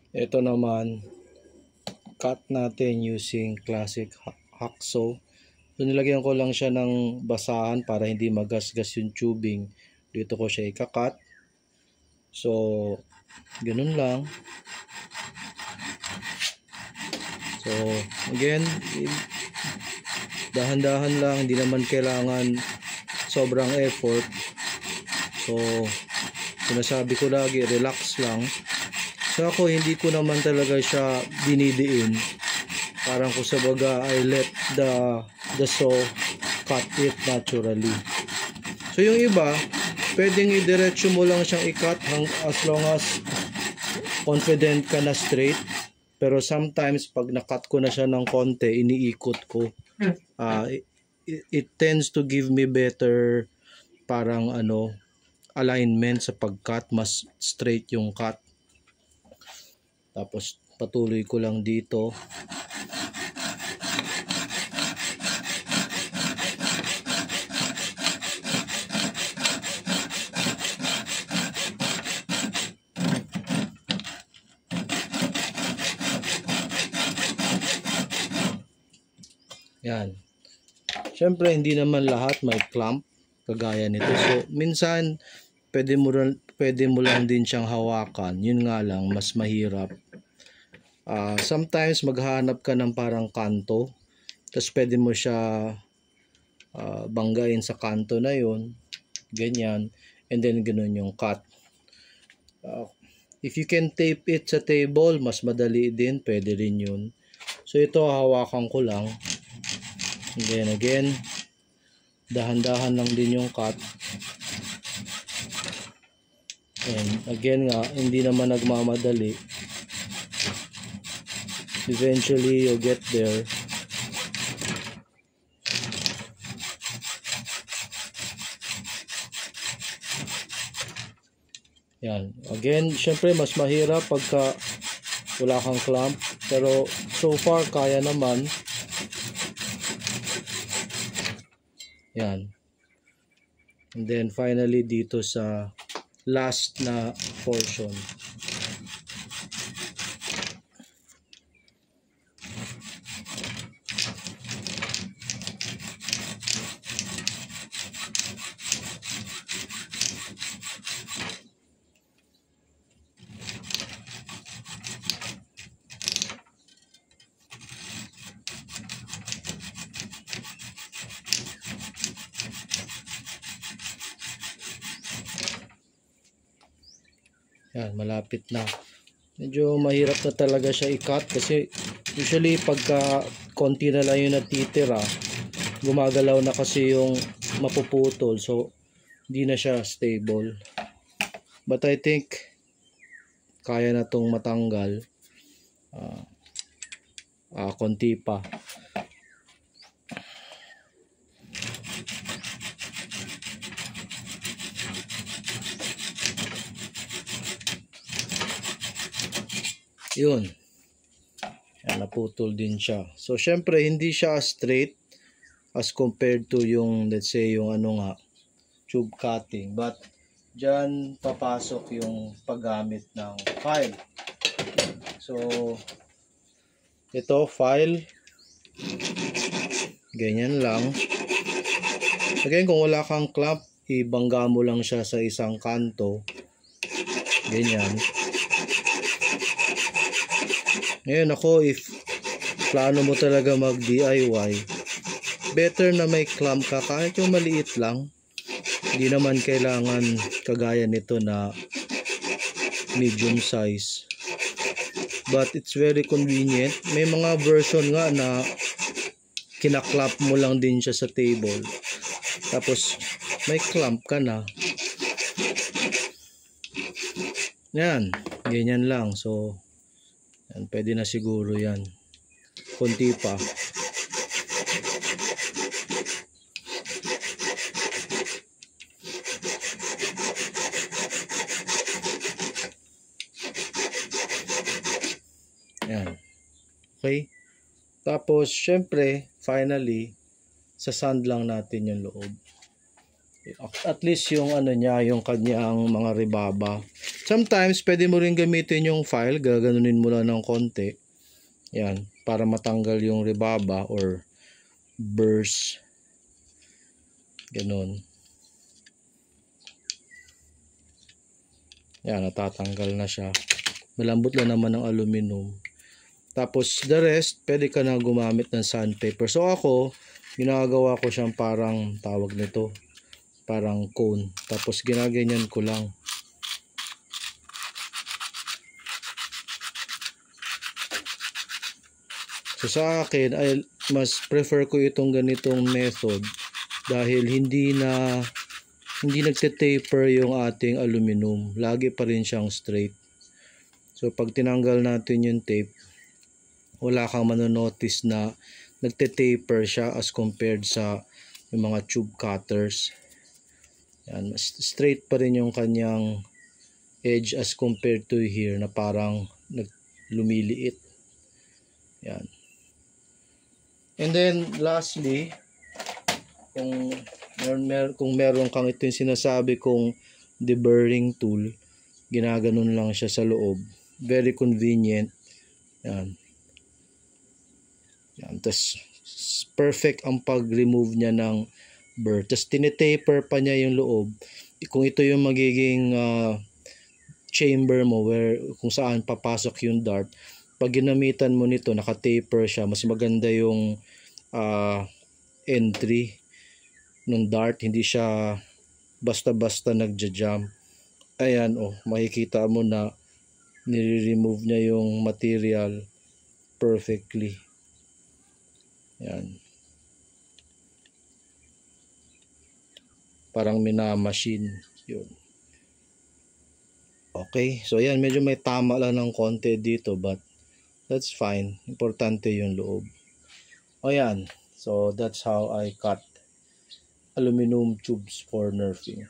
Ito naman, cut natin using classic hacksaw. So nilagyan ko lang siya ng basahan para hindi magasgas yung tubing. Dito ko siya ikakat. So ganun lang. So again, dahan-dahan lang, hindi naman kailangan sobrang effort. So sinasabi ko lagi, relax lang. So ako hindi ko naman talaga siya dinidiin. Parang kung sa baga I let the saw cut it naturally. So yung iba, pwedeng idiretso mo lang siyang i-cut as long as confident ka na straight. Pero sometimes pag na-cut ko na siya ng konti, iniikot ko. It tends to give me better parang alignment sa pag-cut, mas straight yung cut. Tapos patuloy ko lang dito. Yan. Siyempre hindi naman lahat may clamp kagaya nito. So minsan pwede mo lang din siyang hawakan. Yun nga lang mas mahirap. Sometimes maghahanap ka ng parang kanto. Tapos pwede mo siya banggain sa kanto na yun. Ganyan. And then ganun yung cut. If you can tape it sa table, mas madali din. Pwede rin yun. So ito hawakan ko lang. And then again, dahan-dahan lang din yung cut. And again nga, hindi naman nagmamadali. Eventually, you'll get there. Yan. Again, syempre mas mahirap pagka wala kang clamp. Pero so far, kaya naman. Yan. And then finally dito sa last na portion. Yan, malapit na. Medyo mahirap na talaga siya i-cut kasi usually pagka konti na lang yung natitira, gumagalaw na kasi yung mapuputol. So, hindi na siya stable. But I think kaya na tong matanggal. Konti pa. Yun. Yan, naputol din siya. So, syempre, hindi siya straight as compared to yung, let's say, yung tube cutting. But, dyan papasok yung paggamit ng file. So, ito, file. Ganyan lang. Again, kung wala kang clamp, ibangga mo lang siya sa isang kanto. Ganyan. Ngayon ako, if plano mo talaga mag DIY, better na may clamp ka kahit yung maliit lang. Hindi naman kailangan kagaya nito na medium size. But it's very convenient. May mga version nga na kinaklap mo lang din siya sa table. Tapos may clamp ka na. Yan, ganyan lang. So yan, pwede na siguro yan. Kunti pa. Yan. Okay. Tapos, syempre, finally, sasand lang natin yung loob. At least yung niya, yung kanyang mga rebaba. Sometimes, pwede mo rin gamitin yung file, gaganunin mo lang ng konti. Yan, para matanggal yung rebaba or burrs. Ganun. Yan, natatanggal na siya. Malambot lang naman ng aluminum. Tapos, the rest, pwede ka na gumamit ng sandpaper. So, ako, ginagawa ko siyang parang, tawag nito, parang cone. Tapos, ginaganyan ko lang. So, sa akin, ay mas prefer ko itong ganitong method dahil hindi nagte-taper yung ating aluminum. Lagi pa rin siyang straight. So, pag tinanggal natin yung tape, wala kang manonotice na nagte-taper siya as compared sa yung mga tube cutters. Yan, straight pa rin yung kanyang edge as compared to here na parang lumiliit. Yan. And then lastly, kung meron kang ito yung sinasabi kong deburring tool, ginaganon lang siya sa loob. Very convenient. Yan. Yan. Tapos, perfect ang pag-remove niya ng burr. Tapos, tinitaper pa niya yung loob. Kung ito yung magiging chamber mo kung saan papasok yung dart, pag ginamitan mo nito, naka-taper siya, mas maganda yung entry ng dart. Hindi siya basta-basta nagja-jam. Ayan, makikita mo na nire-remove niya yung material perfectly. Yan. Parang minamachine. Yun. Okay. So, yan. Medyo may tama lang ng konti dito. But, that's fine. Importante yung loob. Yan. So, that's how I cut aluminum tubes for nerfing.